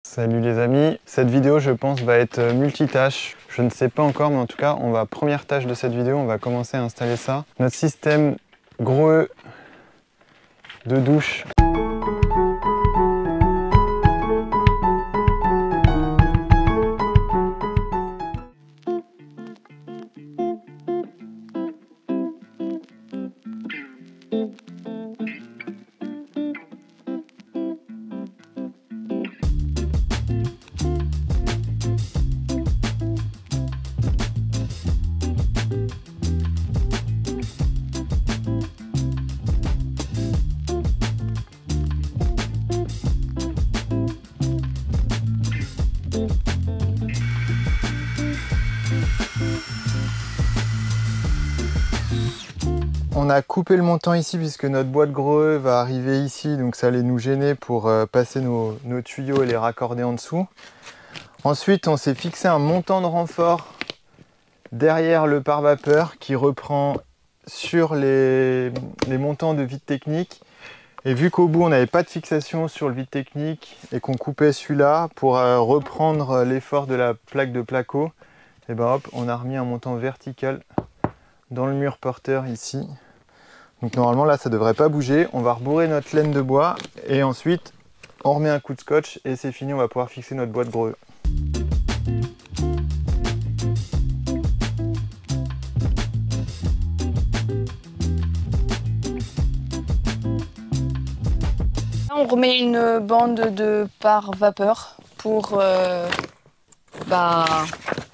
Salut les amis, cette vidéo je pense va être multitâche, je ne sais pas encore mais en tout cas première tâche de cette vidéo, on va commencer à installer ça. Notre système gros de douche. On a coupé le montant ici puisque notre boîte Greux va arriver ici, donc ça allait nous gêner pour passer nos tuyaux et les raccorder en dessous. Ensuite, on s'est fixé un montant de renfort derrière le pare-vapeur qui reprend sur les montants de vide technique. Et vu qu'au bout on n'avait pas de fixation sur le vide technique et qu'on coupait celui-là pour reprendre l'effort de la plaque de placo, et ben hop, on a remis un montant vertical dans le mur porteur ici. Donc normalement là ça devrait pas bouger. On va rebourrer notre laine de bois et ensuite on remet un coup de scotch et c'est fini, on va pouvoir fixer notre boîte Greux. On remet une bande de pare-vapeur pour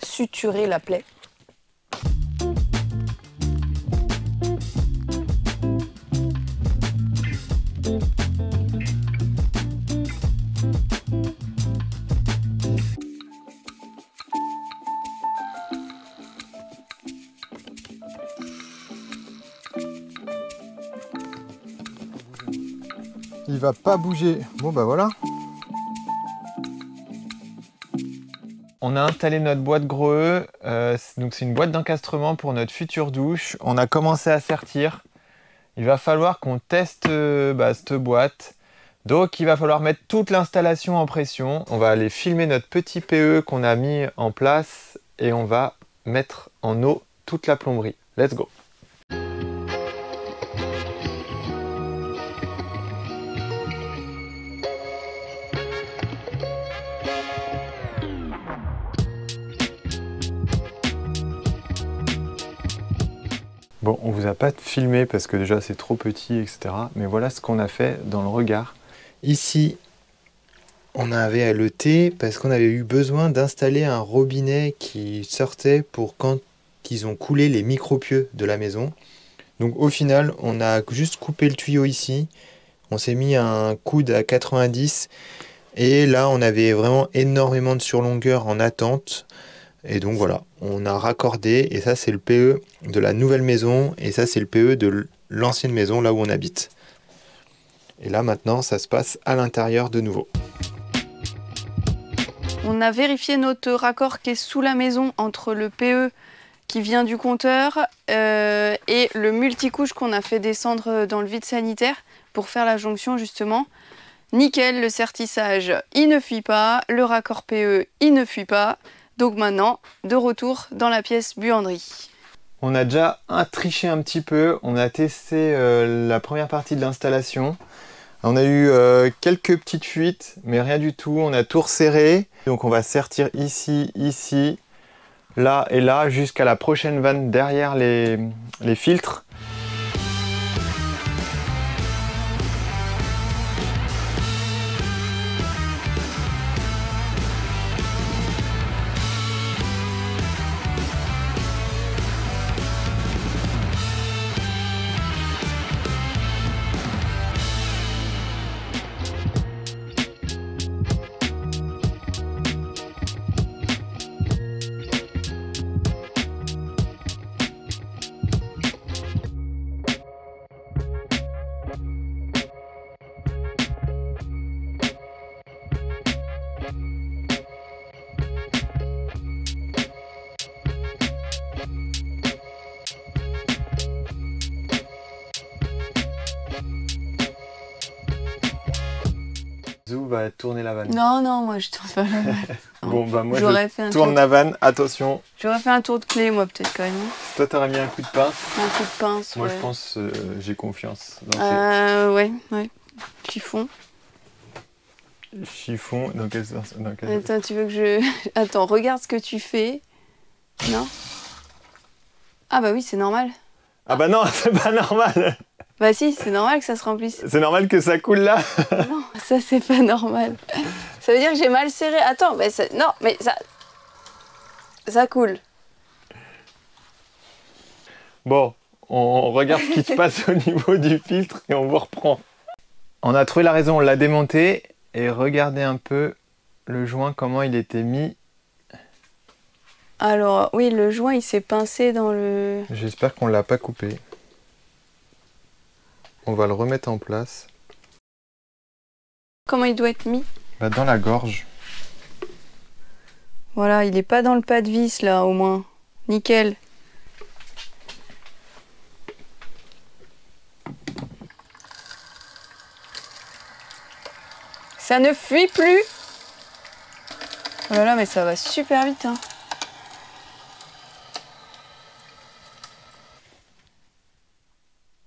suturer la plaie. Il va pas bouger. Bon bah voilà. On a installé notre boîte Greux. Donc c'est une boîte d'encastrement pour notre future douche. On a commencé à sertir. Il va falloir qu'on teste cette boîte. Donc il va falloir mettre toute l'installation en pression. On va aller filmer notre petit PE qu'on a mis en place et on va mettre en eau toute la plomberie. Let's go! Bon, on vous a pas filmé parce que déjà c'est trop petit, etc. Mais voilà ce qu'on a fait dans le regard. Ici, on avait à le thé parce qu'on avait eu besoin d'installer un robinet qui sortait pour quand ils ont coulé les micropieux de la maison. Donc au final, on a juste coupé le tuyau ici. On s'est mis un coude à 90 et là on avait vraiment énormément de surlongueur en attente. Et donc voilà, on a raccordé et ça c'est le PE de la nouvelle maison et ça c'est le PE de l'ancienne maison là où on habite. Et là maintenant ça se passe à l'intérieur de nouveau. On a vérifié notre raccord qui est sous la maison entre le PE qui vient du compteur et le multicouche qu'on a fait descendre dans le vide sanitaire pour faire la jonction justement. Nickel, le sertissage il ne fuit pas, le raccord PE il ne fuit pas. Donc maintenant, de retour dans la pièce buanderie. On a déjà triché un petit peu, on a testé la première partie de l'installation. On a eu quelques petites fuites, mais rien du tout, on a tout resserré. Donc on va sertir ici, ici, là et là, jusqu'à la prochaine vanne derrière les filtres. Lou va tourner la vanne. Non, non, moi je tourne pas la vanne. Bon, bah moi J'aurais je fait un tourne tour. la vanne, attention. J'aurais fait un tour de clé, moi, peut-être quand même. Toi, t'aurais mis un coup de pince. Un coup de pince, Moi, ouais. je pense, j'ai confiance dans Ouais, ouais. Chiffon. ces chiffons. Dans quel sens Attends, tu veux que je... Attends, regarde ce que tu fais. Non? Ah bah oui, c'est normal. Ah bah non, c'est pas normal. Bah si, c'est normal que ça se remplisse. C'est normal que ça coule là. Non, ça c'est pas normal. Ça veut dire que j'ai mal serré. Attends, mais ça... non, mais ça... Ça coule. Bon, on regarde ce qui se passe au niveau du filtre et on vous reprend. On a trouvé la raison, on l'a démonté et regardez un peu le joint, comment il était mis. Alors, oui, le joint, il s'est pincé dans le... J'espère qu'on l'a pas coupé. On va le remettre en place. Comment il doit être mis? Bah, dans la gorge. Voilà, il est pas dans le pas de vis, là, au moins. Nickel. Ça ne fuit plus. Oh là là, mais ça va super vite, hein.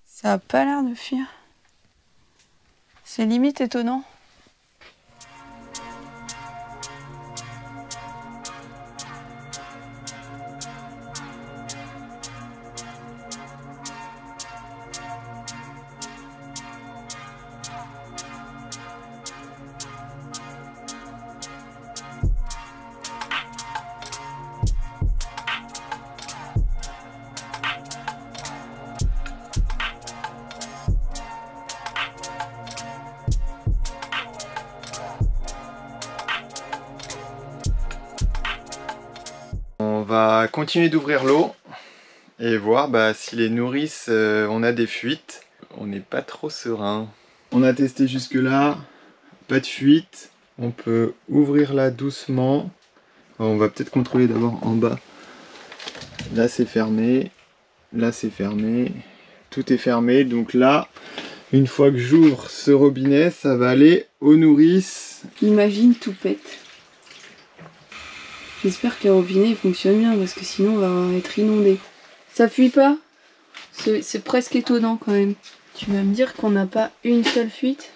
Ça a pas l'air de fuir. C'est limite étonnant. On va continuer d'ouvrir l'eau et voir si les nourrices, on a des fuites. On n'est pas trop serein. On a testé jusque là, pas de fuite. On peut ouvrir là doucement. On va peut-être contrôler d'abord en bas. Là c'est fermé, là c'est fermé, tout est fermé. Donc là, une fois que j'ouvre ce robinet, ça va aller aux nourrices. Imagine tout pète. J'espère que les robinets fonctionnent bien parce que sinon on va être inondé. Ça fuit pas? C'est presque étonnant quand même. Tu vas me dire qu'on n'a pas une seule fuite?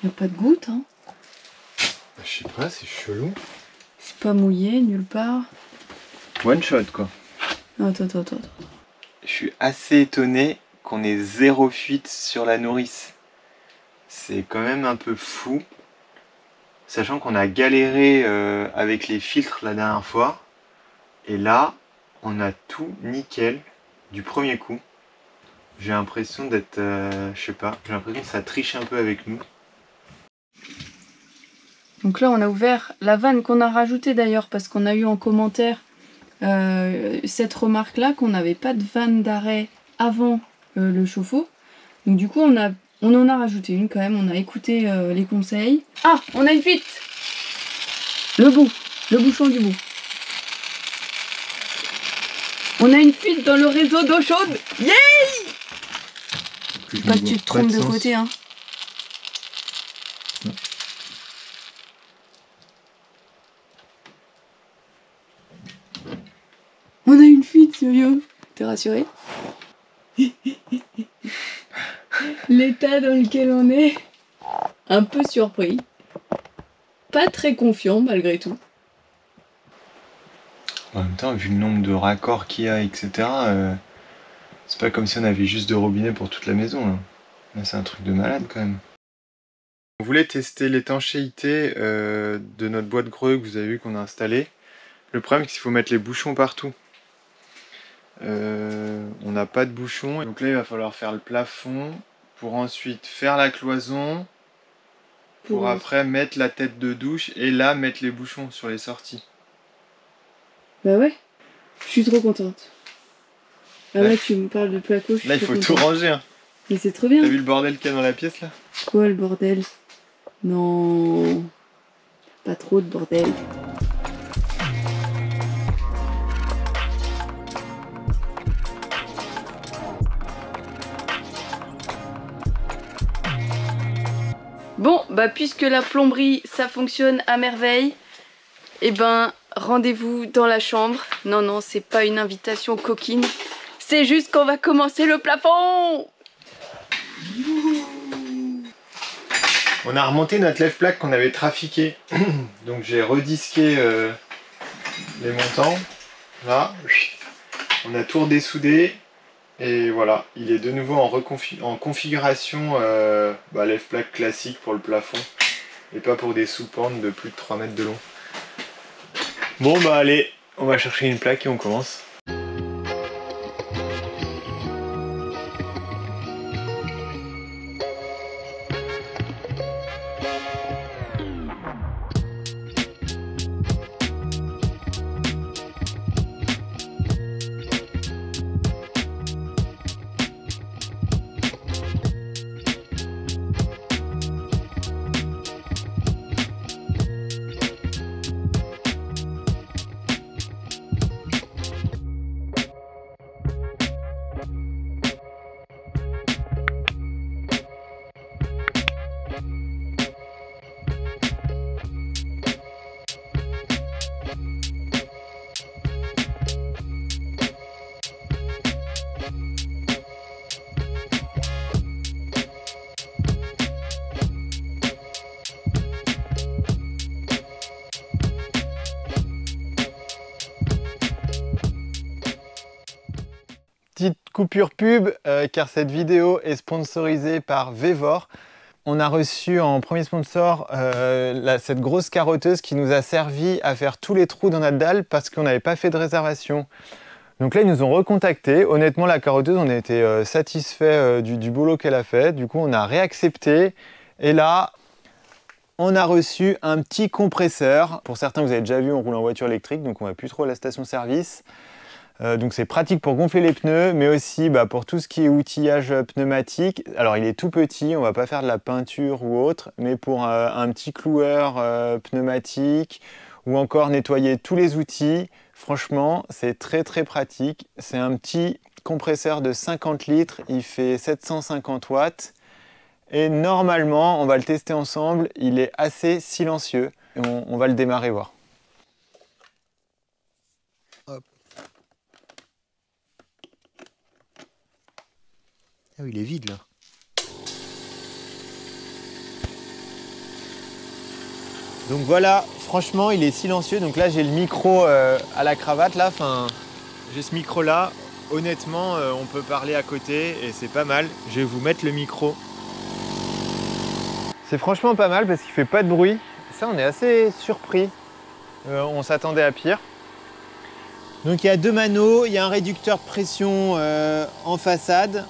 Y a pas de goutte, hein? Je sais pas, c'est chelou. C'est pas mouillé nulle part. One shot quoi. Attends. Je suis assez étonné qu'on ait 0 fuite sur la nourrice. C'est quand même un peu fou. Sachant qu'on a galéré avec les filtres la dernière fois. Et là, on a tout nickel du premier coup. J'ai l'impression d'être... je sais pas, j'ai l'impression que ça triche un peu avec nous. Donc là on a ouvert la vanne qu'on a rajoutée d'ailleurs parce qu'on a eu en commentaire cette remarque là qu'on n'avait pas de vanne d'arrêt avant le chauffe-eau. Donc du coup on en a rajouté une quand même, on a écouté les conseils. Ah, on a une fuite! Le bouchon du bout. On a une fuite dans le réseau d'eau chaude. Yay! Faut pas que tu te trompes de côté, hein. On a une fuite, Yo-Yo. T'es rassuré? L'état dans lequel on est, un peu surpris. Pas très confiant malgré tout. En même temps, vu le nombre de raccords qu'il y a, etc., c'est pas comme si on avait juste 2 robinets pour toute la maison. Là, c'est un truc de malade quand même. On voulait tester l'étanchéité de notre boîte greux que vous avez vu qu'on a installée. Le problème, c'est qu'il faut mettre les bouchons partout. On n'a pas de bouchons, donc là il va falloir faire le plafond pour ensuite faire la cloison pour après mettre la tête de douche et là mettre les bouchons sur les sorties. Bah ouais, je suis trop contente. Ah là tu me parles de placo, je suis là il trop faut contente. tout ranger hein. Mais c'est trop bien. T'as vu le bordel qu'il y a dans la pièce là? Quoi le bordel? Non, pas trop de bordel. bah puisque la plomberie ça fonctionne à merveille, et ben rendez-vous dans la chambre. Non non, c'est pas une invitation coquine, c'est juste qu'on va commencer le plafond. On a remonté notre lève-plaque qu'on avait trafiqué. Donc j'ai redisqué les montants. Là, on a tout redessoudé. Et voilà, il est de nouveau en configuration lève-plaque classique pour le plafond. Et pas pour des sous-pentes de plus de 3 mètres de long. Bon bah allez, on va chercher une plaque et on commence. Petite coupure pub car cette vidéo est sponsorisée par Vévor. On a reçu en premier sponsor cette grosse carotteuse qui nous a servi à faire tous les trous dans notre dalle parce qu'on n'avait pas fait de réservation. Donc là ils nous ont recontacté. Honnêtement la carotteuse, on a été satisfait du boulot qu'elle a fait. Du coup on a réaccepté et là on a reçu un petit compresseur. Pour certains vous avez déjà vu, on roule en voiture électrique donc on va plus trop à la station service. Donc c'est pratique pour gonfler les pneus, mais aussi pour tout ce qui est outillage pneumatique. Alors il est tout petit, on va pas faire de la peinture ou autre, mais pour un petit cloueur pneumatique ou encore nettoyer tous les outils, franchement c'est très pratique. C'est un petit compresseur de 50 litres, il fait 750 watts et normalement, on va le tester ensemble, il est assez silencieux. Et on va le démarrer voir. Ah oui, il est vide là. Donc voilà, franchement il est silencieux. Donc là j'ai le micro à la cravate là, j'ai ce micro là. Honnêtement on peut parler à côté et c'est pas mal. Je vais vous mettre le micro. C'est franchement pas mal parce qu'il fait pas de bruit. Ça on est assez surpris. On s'attendait à pire. Donc il y a deux manos, il y a un réducteur de pression en façade.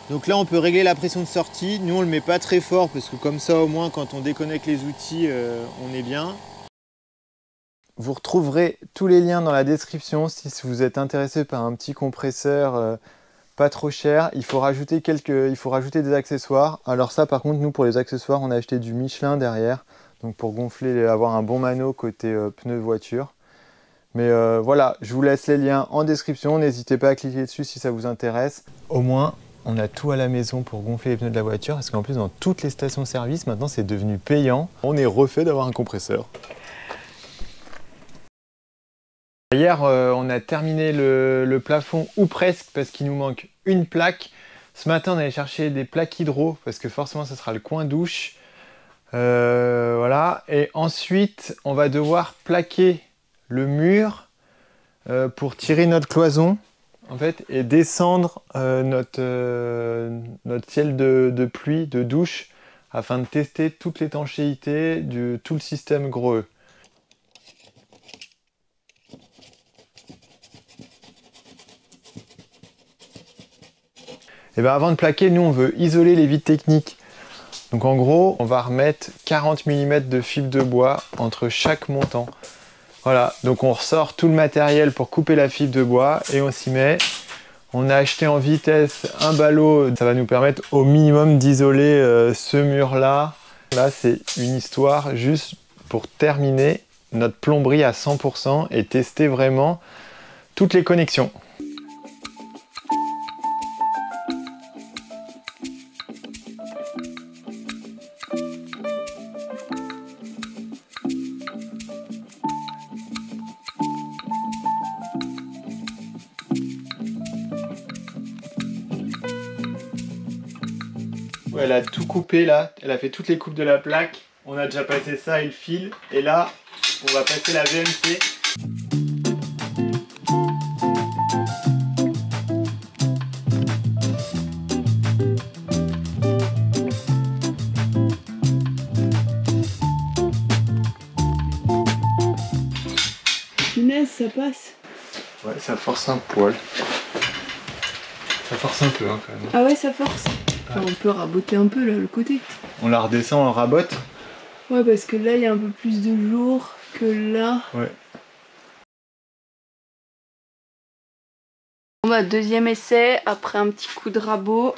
Donc là on peut régler la pression de sortie, nous on le met pas très fort parce que comme ça au moins quand on déconnecte les outils on est bien. Vous retrouverez tous les liens dans la description si vous êtes intéressé par un petit compresseur pas trop cher. Il faut rajouter des accessoires. Alors ça par contre nous pour les accessoires on a acheté du Michelin derrière. Donc pour gonfler, avoir un bon mano côté pneus voiture. Mais voilà, je vous laisse les liens en description, n'hésitez pas à cliquer dessus si ça vous intéresse. Au moins on a tout à la maison pour gonfler les pneus de la voiture, parce qu'en plus dans toutes les stations-service, maintenant c'est devenu payant. On est refait d'avoir un compresseur. Hier, on a terminé le plafond, ou presque, parce qu'il nous manque une plaque. Ce matin, on allait chercher des plaques hydro, parce que forcément, ça sera le coin douche. Voilà. Et ensuite, on va devoir plaquer le mur pour tirer notre cloison. En fait, et descendre notre ciel de pluie, de douche, afin de tester toute l'étanchéité de tout le système gros E. Et bien avant de plaquer, nous on veut isoler les vides techniques. Donc en gros, on va remettre 40 mm de fibre de bois entre chaque montant. Voilà, donc on ressort tout le matériel pour couper la fibre de bois et on s'y met. On a acheté en vitesse un ballot, ça va nous permettre au minimum d'isoler ce mur-là. Là, c'est une histoire juste pour terminer notre plomberie à 100% et tester vraiment toutes les connexions. elle a tout coupé là, elle a fait toutes les coupes de la plaque. On a déjà passé ça et le fil. Et là, on va passer la VMC. Punaise, ça passe. Ouais, ça force un poil. Ça force un peu hein, quand même. Ah ouais, ça force. Enfin, on peut raboter un peu là, le côté. On la redescend, on rabote. Ouais, parce que là, il y a un peu plus de jour que là. Ouais. On va deuxième essai, après un petit coup de rabot.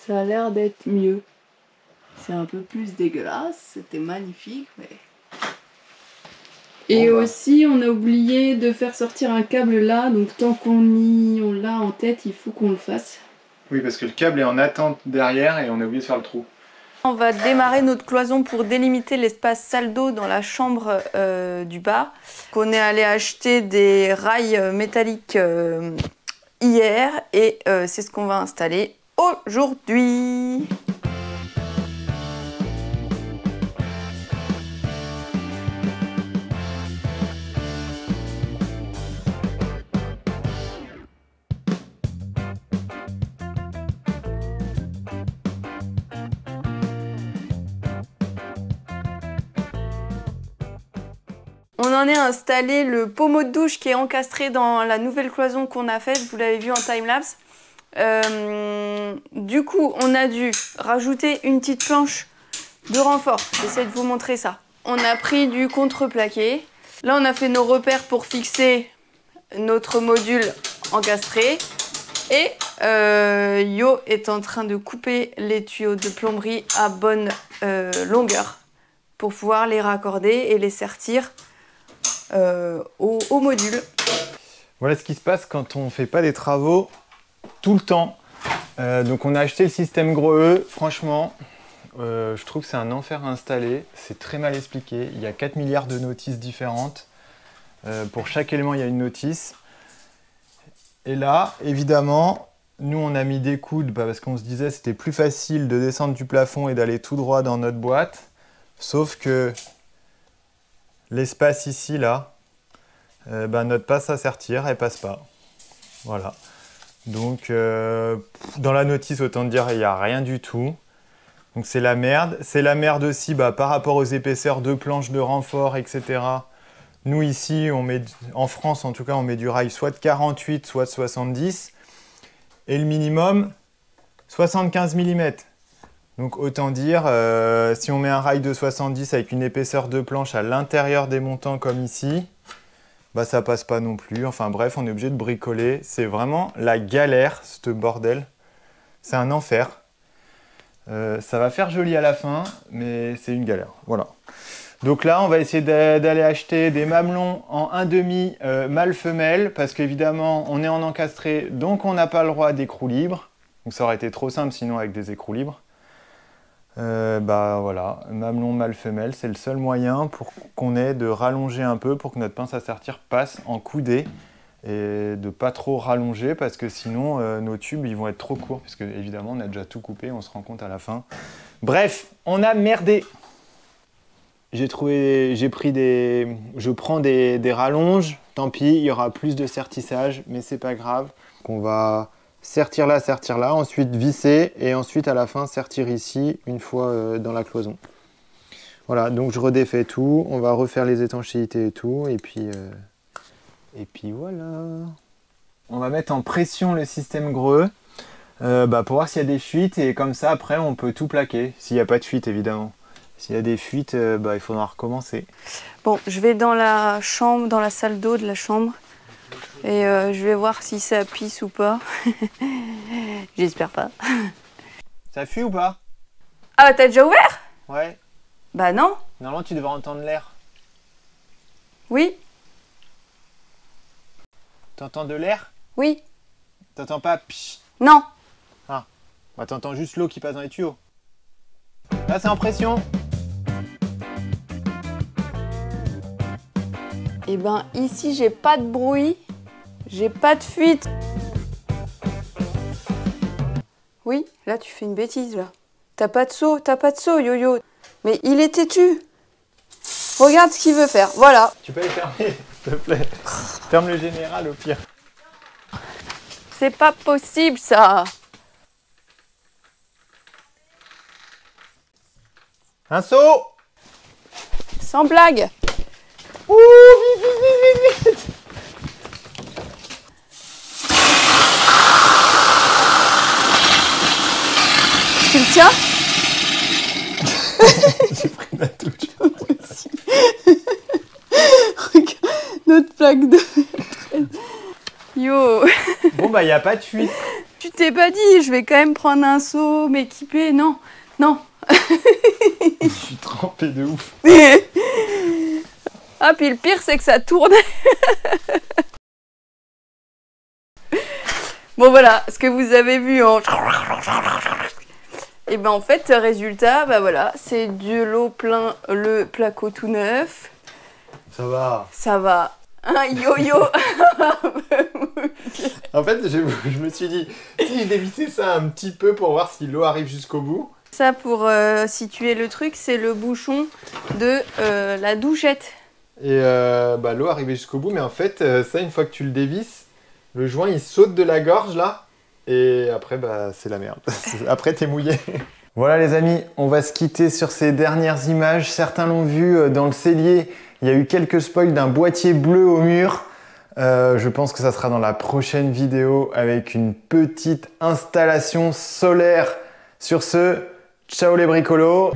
Ça a l'air d'être mieux. C'est un peu plus dégueulasse, c'était magnifique, mais... Et Bon, bah. aussi, on a oublié de faire sortir un câble là, donc tant on l'a en tête, il faut qu'on le fasse. Oui, parce que le câble est en attente derrière et on a oublié de faire le trou. On va démarrer notre cloison pour délimiter l'espace salle d'eau dans la chambre du bas. On est allé acheter des rails métalliques hier et c'est ce qu'on va installer aujourd'hui. On en est installé le pommeau de douche qui est encastré dans la nouvelle cloison qu'on a faite, vous l'avez vu en timelapse. Du coup, on a dû rajouter une petite planche de renfort. J'essaie de vous montrer ça. On a pris du contreplaqué. Là, on a fait nos repères pour fixer notre module encastré. Et Yo est en train de couper les tuyaux de plomberie à bonne longueur pour pouvoir les raccorder et les sertir au module. Voilà ce qui se passe quand on fait pas des travaux tout le temps. Donc on a acheté le système Gros E. Franchement, je trouve que c'est un enfer à installer. C'est très mal expliqué. Il y a 4 milliards de notices différentes. Pour chaque élément, il y a une notice. Et là, évidemment, nous on a mis des coudes parce qu'on se disait que c'était plus facile de descendre du plafond et d'aller tout droit dans notre boîte. Sauf que l'espace ici, là, notre passe à sertir, elle passe pas. Voilà. Donc, dans la notice, autant dire, il n'y a rien du tout. Donc, c'est la merde. C'est la merde aussi par rapport aux épaisseurs de planches de renfort, etc. Nous, ici, on met, en France, en tout cas, on met du rail soit de 48, soit de 70. Et le minimum, 75 mm. Donc, autant dire, si on met un rail de 70 avec une épaisseur de planche à l'intérieur des montants comme ici, ça passe pas non plus. Enfin bref, on est obligé de bricoler. C'est vraiment la galère, ce bordel. C'est un enfer. Ça va faire joli à la fin, mais c'est une galère. Voilà. Donc là, on va essayer d'aller acheter des mamelons en 1,5 mâle-femelle, parce qu'évidemment, on est en encastré, donc on n'a pas le droit d'écrou libre. Donc ça aurait été trop simple sinon avec des écrous libres. Voilà, mamelon mâle-femelle, c'est le seul moyen pour qu'on ait de rallonger un peu pour que notre pince à sertir passe en coudée et de pas trop rallonger parce que sinon nos tubes ils vont être trop courts puisque évidemment on a déjà tout coupé, on se rend compte à la fin. Bref, on a merdé. Je prends des rallonges, tant pis, il y aura plus de sertissage, mais c'est pas grave. On va sertir là, ensuite visser et ensuite à la fin sertir ici une fois dans la cloison. Voilà, donc je redéfais tout, on va refaire les étanchéités et tout, et puis voilà. On va mettre en pression le système Gros E pour voir s'il y a des fuites et comme ça après on peut tout plaquer, s'il n'y a pas de fuite évidemment. S'il y a des fuites, il faudra recommencer. Bon, je vais dans la chambre, dans la salle d'eau de la chambre. Et je vais voir si ça pisse ou pas. J'espère pas. Ça fuit ou pas? Ah, t'as déjà ouvert? Ouais. Bah non. Normalement, tu devrais entendre l'air. Oui. T'entends de l'air? Oui. T'entends pas psh? Non. Ah. T'entends juste l'eau qui passe dans les tuyaux. Là, c'est en pression. Et ben ici, j'ai pas de bruit. J'ai pas de fuite. Là, tu fais une bêtise, là. T'as pas de seau, Yo-Yo. Mais il est têtu. Regarde ce qu'il veut faire, voilà. Tu peux les fermer, s'il te plaît. Ferme le général au pire. C'est pas possible, ça. Un seau! Sans blague. Ouh, vite, vite, vite, vite, vite. Tu le tiens? J'ai pris la touche. Regarde, notre plaque de... Yo. Bon bah y a pas de fuite. Tu t'es pas dit, je vais quand même prendre un seau, m'équiper, non. Non. Je suis trempé de ouf. Ah, puis le pire, c'est que ça tourne. Bon, voilà, ce que vous avez vu en... Et ben en fait, résultat, bah voilà, c'est de l'eau plein le placo tout neuf. Ça va. Ça va. Un yo-yo. En fait, je me suis dit, si je dévissais ça un petit peu pour voir si l'eau arrive jusqu'au bout. Ça, pour situer le truc, c'est le bouchon de la douchette. Et bah, l'eau arrivait jusqu'au bout, mais en fait, ça, une fois que tu le dévisses, le joint, il saute de la gorge, là. Et après, bah, c'est la merde. Après, t'es mouillé. Voilà, les amis, on va se quitter sur ces dernières images. Certains l'ont vu dans le cellier. Il y a eu quelques spoils d'un boîtier bleu au mur. Je pense que ça sera dans la prochaine vidéo avec une petite installation solaire. Sur ce, ciao les bricolos!